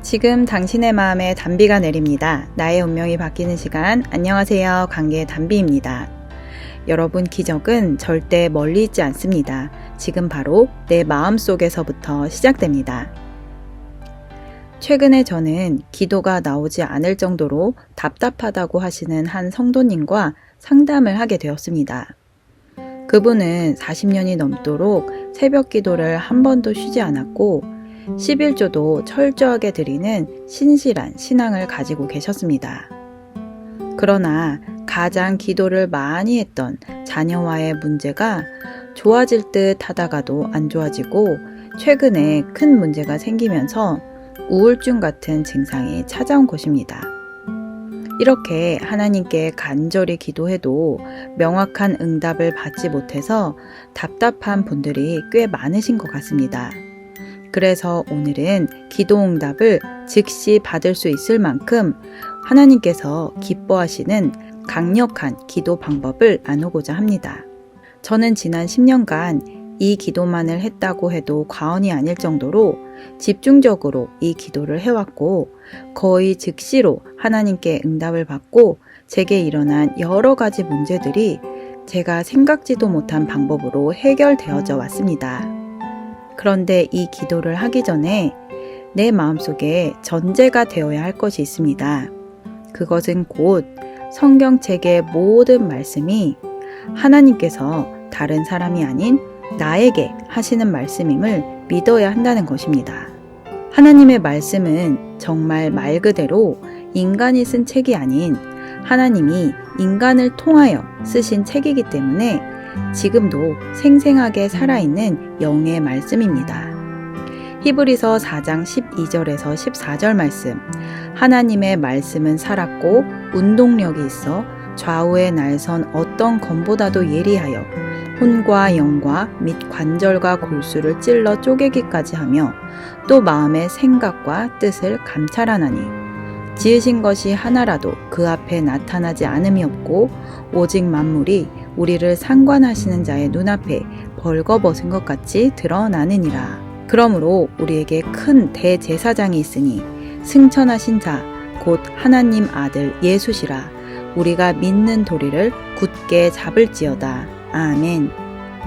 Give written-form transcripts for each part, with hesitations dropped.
지금 당신의 마음에 단비가 내립니다. 나의 운명이 바뀌는 시간. 안녕하세요. 관계의 단비입니다. 여러분, 기적은 절대 멀리 있지 않습니다. 지금 바로 내 마음 속에서부터 시작됩니다. 최근에 저는 기도가 나오지 않을 정도로 답답하다고 하시는 한 성도님과 상담을 하게 되었습니다. 그분은 40년이 넘도록 새벽 기도를 한 번도 쉬지 않았고 11조도 철저하게 드리는 신실한 신앙을 가지고 계셨습니다. 그러나 가장 기도를 많이 했던 자녀와의 문제가 좋아질 듯 하다가도 안 좋아지고 최근에 큰 문제가 생기면서 우울증 같은 증상이 찾아온 것입니다. 이렇게 하나님께 간절히 기도해도 명확한 응답을 받지 못해서 답답한 분들이 꽤 많으신 것 같습니다. 그래서 오늘은 기도 응답을 즉시 받을 수 있을 만큼 하나님께서 기뻐하시는 강력한 기도 방법을 나누고자 합니다. 저는 지난 10년간 이 기도만을 했다고 해도 과언이 아닐 정도로 집중적으로 이 기도를 해왔고 거의 즉시로 하나님께 응답을 받고 제게 일어난 여러 가지 문제들이 제가 생각지도 못한 방법으로 해결되어져 왔습니다. 그런데 이 기도를 하기 전에 내 마음속에 전제가 되어야 할 것이 있습니다. 그것은 곧 성경책의 모든 말씀이 하나님께서 다른 사람이 아닌 나에게 하시는 말씀임을 믿어야 한다는 것입니다. 하나님의 말씀은 정말 말 그대로 인간이 쓴 책이 아닌 하나님이 인간을 통하여 쓰신 책이기 때문에 지금도 생생하게 살아있는 영의 말씀입니다. 히브리서 4장 12절에서 14절 말씀. 하나님의 말씀은 살았고 운동력이 있어 좌우에 날선 어떤 검보다도 예리하여 혼과 영과 및 관절과 골수를 찔러 쪼개기까지 하며 또 마음의 생각과 뜻을 감찰하나니 지으신 것이 하나라도 그 앞에 나타나지 않음이 없고 오직 만물이 우리를 상관하시는 자의 눈앞에 벌거벗은 것 같이 드러나느니라. 그러므로 우리에게 큰 대제사장이 있으니 승천하신 자 곧 하나님 아들 예수시라. 우리가 믿는 도리를 굳게 잡을지어다. 아멘.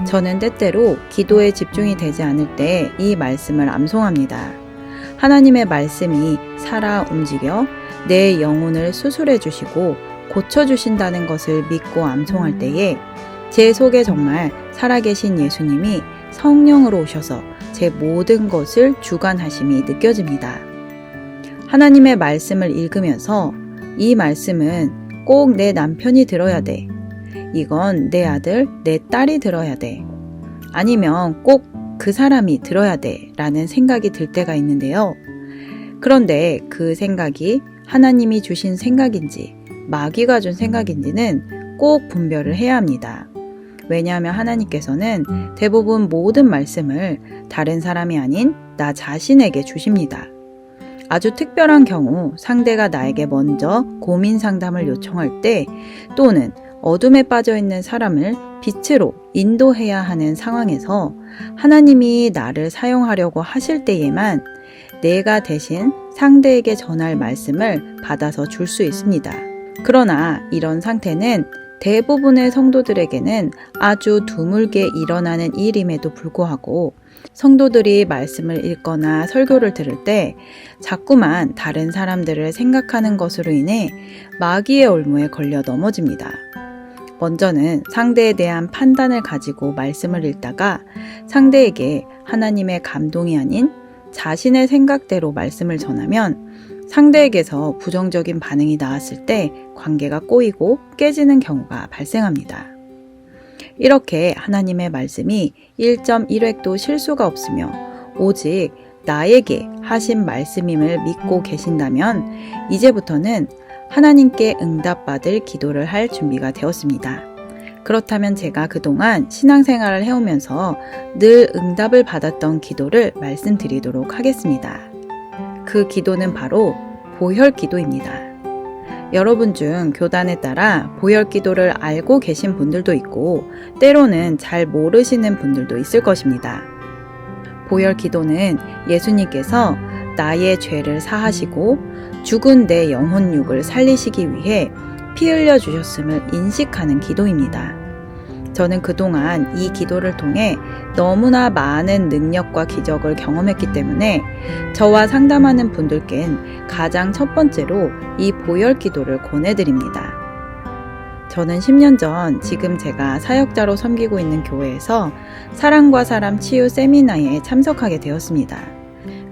저는 때때로 기도에 집중이 되지 않을 때 이 말씀을 암송합니다. 하나님의 말씀이 살아 움직여 내 영혼을 수술해 주시고 고쳐주신다는 것을 믿고 암송할 때에 제 속에 정말 살아계신 예수님이 성령으로 오셔서 제 모든 것을 주관하심이 느껴집니다. 하나님의 말씀을 읽으면서 이 말씀은 꼭 내 남편이 들어야 돼. 이건 내 아들, 내 딸이 들어야 돼. 아니면 꼭 그 사람이 들어야 돼. 라는 생각이 들 때가 있는데요. 그런데 그 생각이 하나님이 주신 생각인지 마귀가 준 생각인지는 꼭 분별을 해야 합니다. 왜냐하면 하나님께서는 대부분 모든 말씀을 다른 사람이 아닌 나 자신에게 주십니다. 아주 특별한 경우 상대가 나에게 먼저 고민 상담을 요청할 때 또는 어둠에 빠져 있는 사람을 빛으로 인도해야 하는 상황에서 하나님이 나를 사용하려고 하실 때에만 내가 대신 상대에게 전할 말씀을 받아서 줄 수 있습니다. 그러나 이런 상태는 대부분의 성도들에게는 아주 드물게 일어나는 일임에도 불구하고 성도들이 말씀을 읽거나 설교를 들을 때 자꾸만 다른 사람들을 생각하는 것으로 인해 마귀의 올무에 걸려 넘어집니다. 먼저는 상대에 대한 판단을 가지고 말씀을 읽다가 상대에게 하나님의 감동이 아닌 자신의 생각대로 말씀을 전하면 상대에게서 부정적인 반응이 나왔을 때 관계가 꼬이고 깨지는 경우가 발생합니다. 이렇게 하나님의 말씀이 1.1획도 실수가 없으며 오직 나에게 하신 말씀임을 믿고 계신다면 이제부터는 하나님께 응답받을 기도를 할 준비가 되었습니다. 그렇다면 제가 그동안 신앙생활을 해오면서 늘 응답을 받았던 기도를 말씀드리도록 하겠습니다. 그 기도는 바로 보혈 기도입니다. 여러분 중 교단에 따라 보혈 기도를 알고 계신 분들도 있고 때로는 잘 모르시는 분들도 있을 것입니다. 보혈 기도는 예수님께서 나의 죄를 사하시고 죽은 내 영혼육을 살리시기 위해 피 흘려 주셨음을 인식하는 기도입니다. 저는 그동안 이 기도를 통해 너무나 많은 능력과 기적을 경험했기 때문에 저와 상담하는 분들께는 가장 첫 번째로 이 보혈 기도를 권해드립니다. 저는 10년 전 지금 제가 사역자로 섬기고 있는 교회에서 사람과 사람 치유 세미나에 참석하게 되었습니다.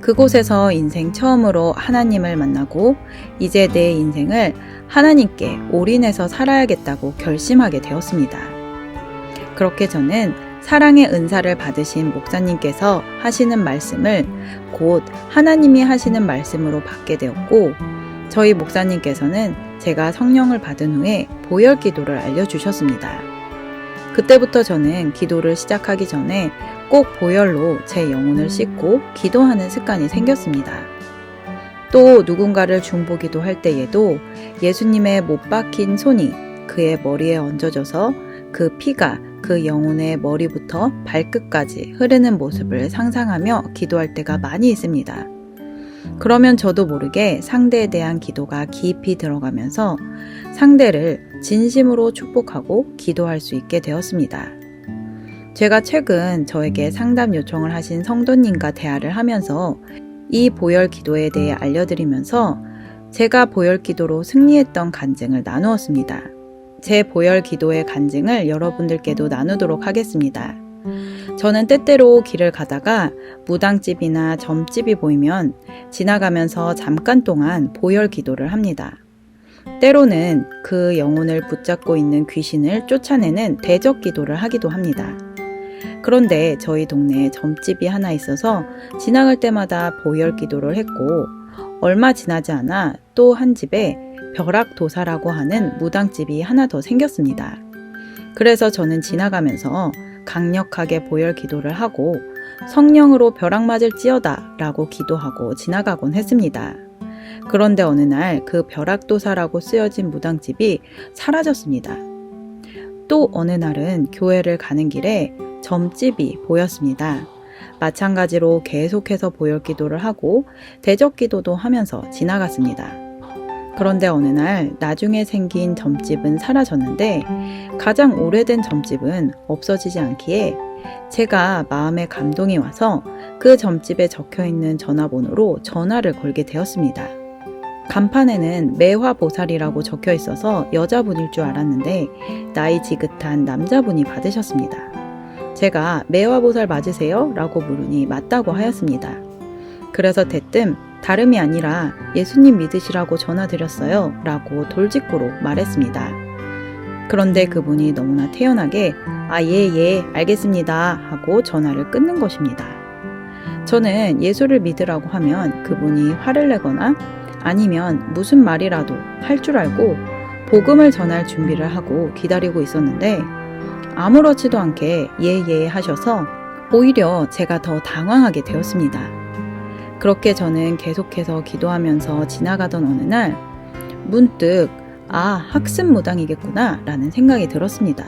그곳에서 인생 처음으로 하나님을 만나고 이제 내 인생을 하나님께 올인해서 살아야겠다고 결심하게 되었습니다. 그렇게 저는 사랑의 은사를 받으신 목사님께서 하시는 말씀을 곧 하나님이 하시는 말씀으로 받게 되었고, 저희 목사님께서는 제가 성령을 받은 후에 보혈 기도를 알려주셨습니다. 그때부터 저는 기도를 시작하기 전에 꼭 보혈로 제 영혼을 씻고 기도하는 습관이 생겼습니다. 또 누군가를 중보기도 할 때에도 예수님의 못 박힌 손이 그의 머리에 얹어져서 그 피가 그 영혼의 머리부터 발끝까지 흐르는 모습을 상상하며 기도할 때가 많이 있습니다. 그러면 저도 모르게 상대에 대한 기도가 깊이 들어가면서 상대를 진심으로 축복하고 기도할 수 있게 되었습니다. 제가 최근 저에게 상담 요청을 하신 성도님과 대화를 하면서 이 보혈 기도에 대해 알려드리면서 제가 보혈 기도로 승리했던 간증을 나누었습니다. 제 보혈 기도의 간증을 여러분들께도 나누도록 하겠습니다. 저는 때때로 길을 가다가 무당집이나 점집이 보이면 지나가면서 잠깐 동안 보혈 기도를 합니다. 때로는 그 영혼을 붙잡고 있는 귀신을 쫓아내는 대적 기도를 하기도 합니다. 그런데 저희 동네에 점집이 하나 있어서 지나갈 때마다 보혈 기도를 했고, 얼마 지나지 않아 또 한 집에 벼락도사라고 하는 무당집이 하나 더 생겼습니다. 그래서 저는 지나가면서 강력하게 보혈 기도를 하고 성령으로 벼락 맞을지어다 라고 기도하고 지나가곤 했습니다. 그런데 어느 날 그 벼락도사라고 쓰여진 무당집이 사라졌습니다. 또 어느 날은 교회를 가는 길에 점집이 보였습니다. 마찬가지로 계속해서 보혈 기도를 하고 대적 기도도 하면서 지나갔습니다. 그런데 어느 날 나중에 생긴 점집은 사라졌는데 가장 오래된 점집은 없어지지 않기에 제가 마음에 감동이 와서 그 점집에 적혀있는 전화번호로 전화를 걸게 되었습니다. 간판에는 매화보살이라고 적혀 있어서 여자분일 줄 알았는데 나이 지긋한 남자분이 받으셨습니다. 제가 매화보살 맞으세요? 라고 물으니 맞다고 하였습니다. 그래서 대뜸 다름이 아니라 예수님 믿으시라고 전화드렸어요 라고 돌직구로 말했습니다. 그런데 그분이 너무나 태연하게 예, 알겠습니다 하고 전화를 끊는 것입니다. 저는 예수를 믿으라고 하면 그분이 화를 내거나 아니면 무슨 말이라도 할 줄 알고 복음을 전할 준비를 하고 기다리고 있었는데 아무렇지도 않게 예 하셔서 오히려 제가 더 당황하게 되었습니다. 그렇게 저는 계속해서 기도하면서 지나가던 어느 날 문득 학습무당이겠구나 라는 생각이 들었습니다.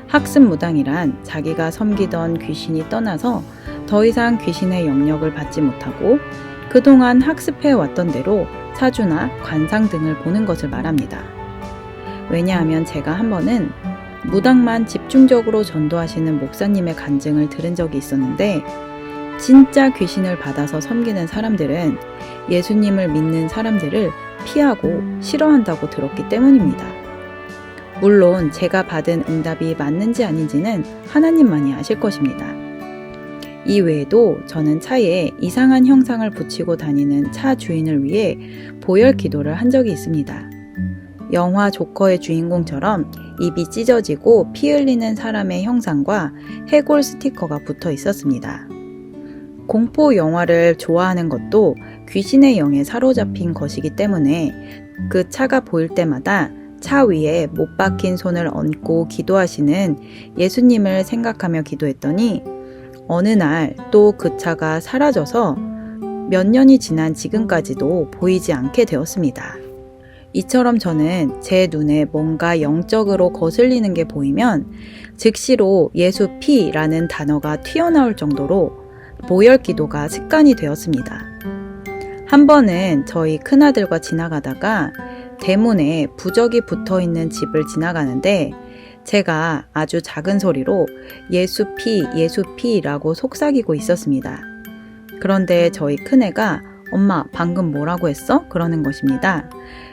학습무당이란 자기가 섬기던 귀신이 떠나서 더 이상 귀신의 영역을 받지 못하고 그동안 학습해왔던 대로 사주나 관상 등을 보는 것을 말합니다. 왜냐하면 제가 한 번은 무당만 집중적으로 전도하시는 목사님의 간증을 들은 적이 있었는데 진짜 귀신을 받아서 섬기는 사람들은 예수님을 믿는 사람들을 피하고 싫어한다고 들었기 때문입니다. 물론 제가 받은 응답이 맞는지 아닌지는 하나님만이 아실 것입니다. 이 외에도 저는 차에 이상한 형상을 붙이고 다니는 차 주인을 위해 보혈 기도를 한 적이 있습니다. 영화 조커의 주인공처럼 입이 찢어지고 피 흘리는 사람의 형상과 해골 스티커가 붙어 있었습니다. 공포 영화를 좋아하는 것도 귀신의 영에 사로잡힌 것이기 때문에 그 차가 보일 때마다 차 위에 못 박힌 손을 얹고 기도하시는 예수님을 생각하며 기도했더니 어느 날 또 그 차가 사라져서 몇 년이 지난 지금까지도 보이지 않게 되었습니다. 이처럼 저는 제 눈에 뭔가 영적으로 거슬리는 게 보이면 즉시로 예수 피라는 단어가 튀어나올 정도로 보혈 기도가 습관이 되었습니다. 한 번은 저희 큰아들과 지나가다가 대문에 부적이 붙어있는 집을 지나가는데 제가 아주 작은 소리로 예수피, 예수피라고 속삭이고 있었습니다. 그런데 저희 큰애가 엄마 방금 뭐라고 했어? 그러는 것입니다.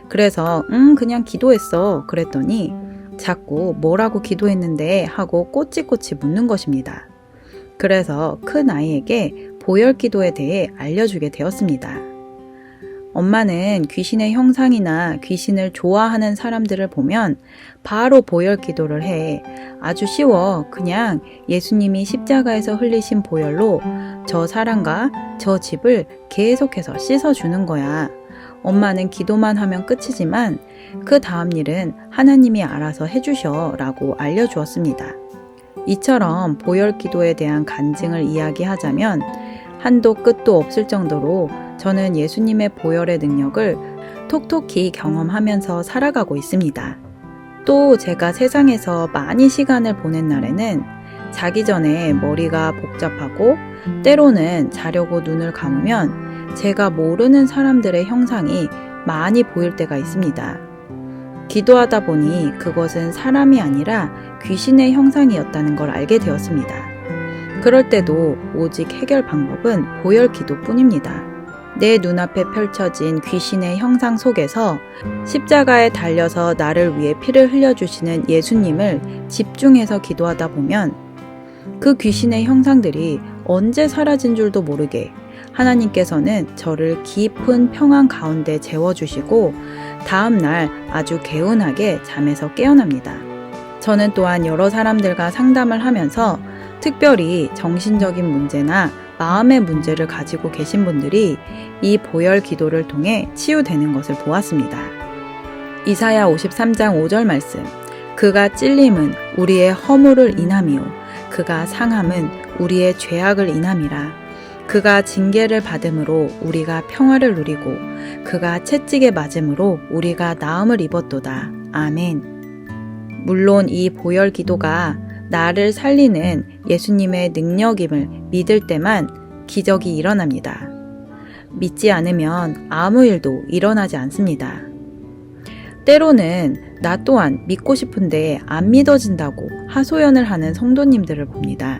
그래서 그냥 기도했어 그랬더니 자꾸 뭐라고 기도했는데 하고 꼬치꼬치 묻는 것입니다. 그래서 큰 아이에게 보혈 기도에 대해 알려주게 되었습니다. 엄마는 귀신의 형상이나 귀신을 좋아하는 사람들을 보면 바로 보혈 기도를 해. 아주 쉬워. 그냥 예수님이 십자가에서 흘리신 보혈로 저 사람과 저 집을 계속해서 씻어주는 거야. 엄마는 기도만 하면 끝이지만 그 다음 일은 하나님이 알아서 해주셔 라고 알려주었습니다. 이처럼 보혈 기도에 대한 간증을 이야기하자면 한도 끝도 없을 정도로 저는 예수님의 보혈의 능력을 톡톡히 경험하면서 살아가고 있습니다. 또 제가 세상에서 많이 시간을 보낸 날에는 자기 전에 머리가 복잡하고 때로는 자려고 눈을 감으면 제가 모르는 사람들의 형상이 많이 보일 때가 있습니다. 기도하다 보니 그것은 사람이 아니라 귀신의 형상이었다는 걸 알게 되었습니다. 그럴 때도 오직 해결 방법은 보혈 기도뿐입니다. 내 눈앞에 펼쳐진 귀신의 형상 속에서 십자가에 달려서 나를 위해 피를 흘려주시는 예수님을 집중해서 기도하다 보면 그 귀신의 형상들이 언제 사라진 줄도 모르게 하나님께서는 저를 깊은 평안 가운데 재워주시고 다음날 아주 개운하게 잠에서 깨어납니다. 저는 또한 여러 사람들과 상담을 하면서 특별히 정신적인 문제나 마음의 문제를 가지고 계신 분들이 이 보혈 기도를 통해 치유되는 것을 보았습니다. 이사야 53장 5절 말씀. 그가 찔림은 우리의 허물을 인함이요 그가 상함은 우리의 죄악을 인함이라. 그가 징계를 받음으로 우리가 평화를 누리고 그가 채찍에 맞음으로 우리가 나음을 입었도다. 아멘. 물론 이 보혈 기도가 나를 살리는 예수님의 능력임을 믿을 때만 기적이 일어납니다. 믿지 않으면 아무 일도 일어나지 않습니다. 때로는 나 또한 믿고 싶은데 안 믿어진다고 하소연을 하는 성도님들을 봅니다.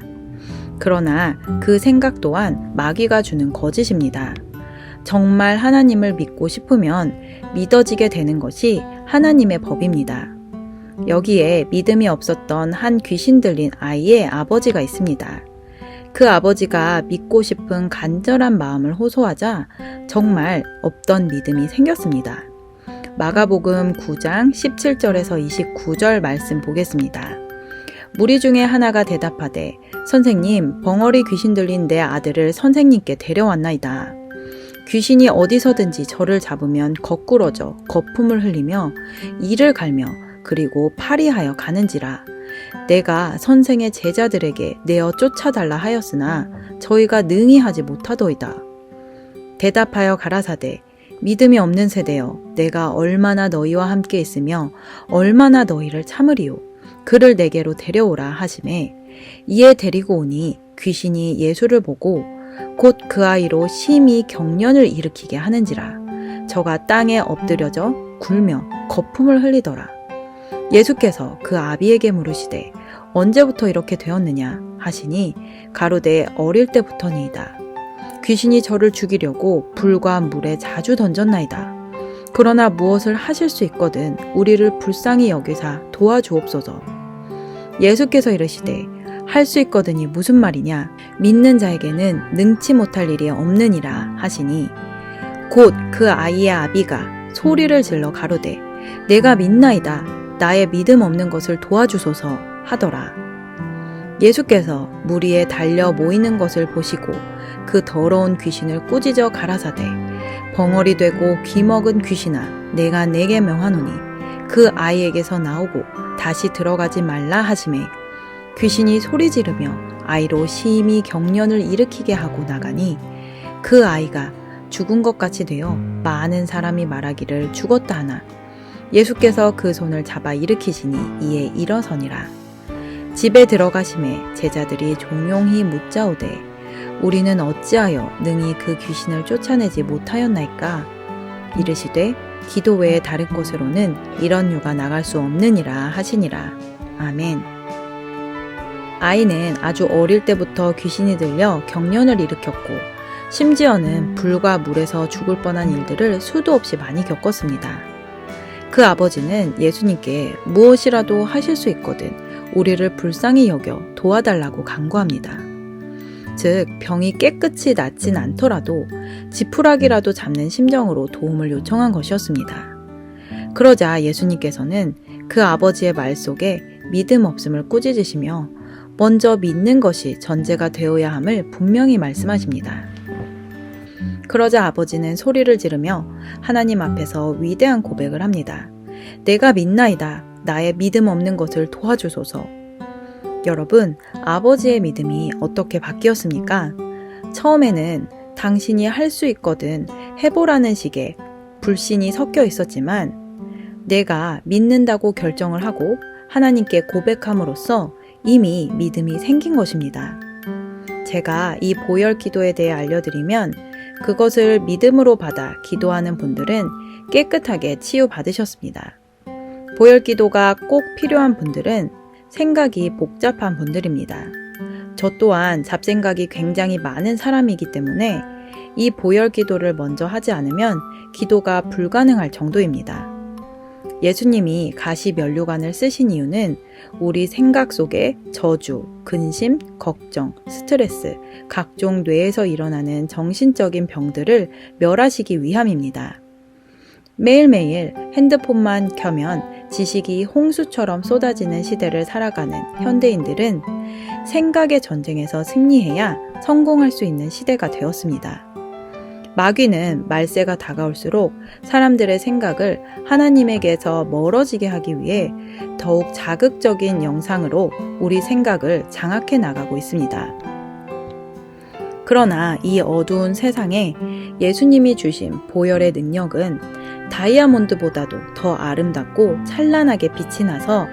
그러나 그 생각 또한 마귀가 주는 거짓입니다. 정말 하나님을 믿고 싶으면 믿어지게 되는 것이 하나님의 법입니다. 여기에 믿음이 없었던 한 귀신 들린 아이의 아버지가 있습니다. 그 아버지가 믿고 싶은 간절한 마음을 호소하자 정말 없던 믿음이 생겼습니다. 마가복음 9장 17절에서 29절 말씀 보겠습니다. 무리 중에 하나가 대답하되 선생님, 벙어리 귀신 들린 내 아들을 선생님께 데려왔나이다. 귀신이 어디서든지 저를 잡으면 거꾸러져 거품을 흘리며 이를 갈며 그리고 파리하여 가는지라. 내가 선생의 제자들에게 내어 쫓아달라 하였으나 저희가 능히 하지 못하도이다. 대답하여 가라사대 믿음이 없는 세대여, 내가 얼마나 너희와 함께 있으며 얼마나 너희를 참으리요. 그를 내게로 데려오라 하시매 이에 데리고 오니 귀신이 예수를 보고 곧 그 아이로 심히 경련을 일으키게 하는지라. 저가 땅에 엎드려져 굴며 거품을 흘리더라. 예수께서 그 아비에게 물으시되 언제부터 이렇게 되었느냐 하시니 가로되 어릴 때부터니이다. 귀신이 저를 죽이려고 불과 물에 자주 던졌나이다. 그러나 무엇을 하실 수 있거든 우리를 불쌍히 여기사 도와주옵소서. 예수께서 이르시되 할 수 있거든이 무슨 말이냐. 믿는 자에게는 능치 못할 일이 없느니라 하시니 곧 그 아이의 아비가 소리를 질러 가로되 내가 믿나이다. 나의 믿음 없는 것을 도와주소서 하더라. 예수께서 무리에 달려 모이는 것을 보시고 그 더러운 귀신을 꾸짖어 가라사대 벙어리 되고 귀먹은 귀신아, 내가 네게 명하노니 그 아이에게서 나오고 다시 들어가지 말라 하시매 귀신이 소리 지르며 아이로 심히 경련을 일으키게 하고 나가니 그 아이가 죽은 것 같이 되어 많은 사람이 말하기를 죽었다 하나 예수께서 그 손을 잡아 일으키시니 이에 일어서니라. 집에 들어가심에 제자들이 종용히 묻자오되 우리는 어찌하여 능히 그 귀신을 쫓아내지 못하였나이까? 이르시되 기도 외에 다른 곳으로는 이런 유가 나갈 수 없느니라 하시니라. 아멘. 아이는 아주 어릴 때부터 귀신이 들려 경련을 일으켰고 심지어는 불과 물에서 죽을 뻔한 일들을 수도 없이 많이 겪었습니다. 그 아버지는 예수님께 무엇이라도 하실 수 있거든 우리를 불쌍히 여겨 도와달라고 간구합니다. 즉 병이 깨끗이 낫진 않더라도 지푸라기라도 잡는 심정으로 도움을 요청한 것이었습니다. 그러자 예수님께서는 그 아버지의 말 속에 믿음 없음을 꾸짖으시며 먼저 믿는 것이 전제가 되어야 함을 분명히 말씀하십니다. 그러자 아버지는 소리를 지르며 하나님 앞에서 위대한 고백을 합니다. 내가 믿나이다. 나의 믿음 없는 것을 도와주소서. 여러분, 아버지의 믿음이 어떻게 바뀌었습니까? 처음에는 당신이 할 수 있거든 해보라는 식의 불신이 섞여 있었지만 내가 믿는다고 결정을 하고 하나님께 고백함으로써 이미 믿음이 생긴 것입니다. 제가 이 보혈 기도에 대해 알려드리면 그것을 믿음으로 받아 기도하는 분들은 깨끗하게 치유받으셨습니다. 보혈 기도가 꼭 필요한 분들은 생각이 복잡한 분들입니다. 저 또한 잡생각이 굉장히 많은 사람이기 때문에 이 보혈 기도를 먼저 하지 않으면 기도가 불가능할 정도입니다. 예수님이 가시면류관을 쓰신 이유는 우리 생각 속에 저주, 근심, 걱정, 스트레스, 각종 뇌에서 일어나는 정신적인 병들을 멸하시기 위함입니다. 매일매일 핸드폰만 켜면 지식이 홍수처럼 쏟아지는 시대를 살아가는 현대인들은 생각의 전쟁에서 승리해야 성공할 수 있는 시대가 되었습니다. 마귀는 말세가 다가올수록 사람들의 생각을 하나님에게서 멀어지게 하기 위해 더욱 자극적인 영상으로 우리 생각을 장악해 나가고 있습니다. 그러나 이 어두운 세상에 예수님이 주신 보혈의 능력은 다이아몬드보다도 더 아름답고 찬란하게 빛이 나서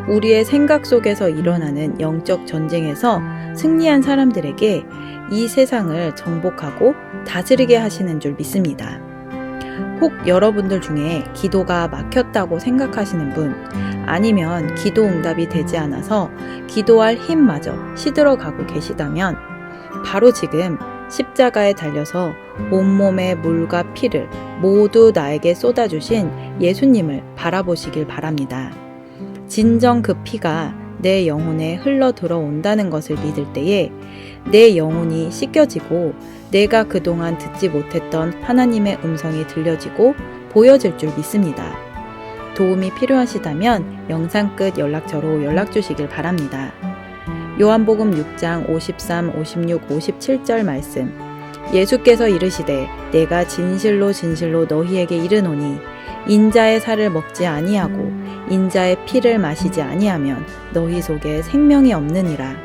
우리의 생각 속에서 일어나는 영적 전쟁에서 승리한 사람들에게 이 세상을 정복하고 다스리게 하시는 줄 믿습니다. 혹 여러분들 중에 기도가 막혔다고 생각하시는 분, 아니면 기도 응답이 되지 않아서 기도할 힘마저 시들어가고 계시다면 바로 지금 십자가에 달려서 온몸의 물과 피를 모두 나에게 쏟아주신 예수님을 바라보시길 바랍니다. 진정 그 피가 내 영혼에 흘러 들어온다는 것을 믿을 때에 내 영혼이 씻겨지고 내가 그동안 듣지 못했던 하나님의 음성이 들려지고 보여질 줄 믿습니다. 도움이 필요하시다면 영상 끝 연락처로 연락 주시길 바랍니다. 요한복음 6장 53, 56, 57절 말씀. 예수께서 이르시되 내가 진실로 진실로 너희에게 이르노니 인자의 살을 먹지 아니하고 인자의 피를 마시지 아니하면 너희 속에 생명이 없느니라.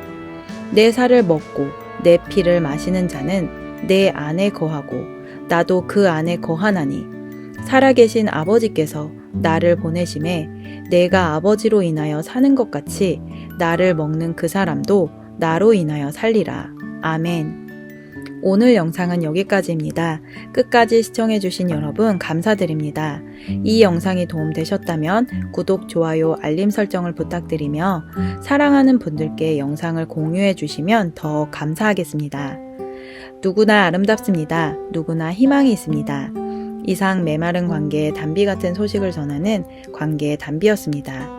내 살을 먹고 내 피를 마시는 자는 내 안에 거하고 나도 그 안에 거하나니 살아계신 아버지께서 나를 보내심에 내가 아버지로 인하여 사는 것 같이 나를 먹는 그 사람도 나로 인하여 살리라. 아멘. 오늘 영상은 여기까지입니다. 끝까지 시청해주신 여러분 감사드립니다. 이 영상이 도움되셨다면 구독, 좋아요, 알림 설정을 부탁드리며 사랑하는 분들께 영상을 공유해주시면 더 감사하겠습니다. 누구나 아름답습니다. 누구나 희망이 있습니다. 이상 메마른 관계의 단비 같은 소식을 전하는 관계의 단비였습니다.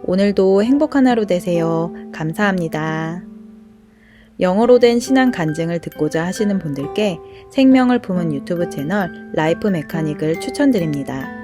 오늘도 행복한 하루 되세요. 감사합니다. 영어로 된 신앙 간증을 듣고자 하시는 분들께 생명을 품은 유튜브 채널 라이프 메카닉을 추천드립니다.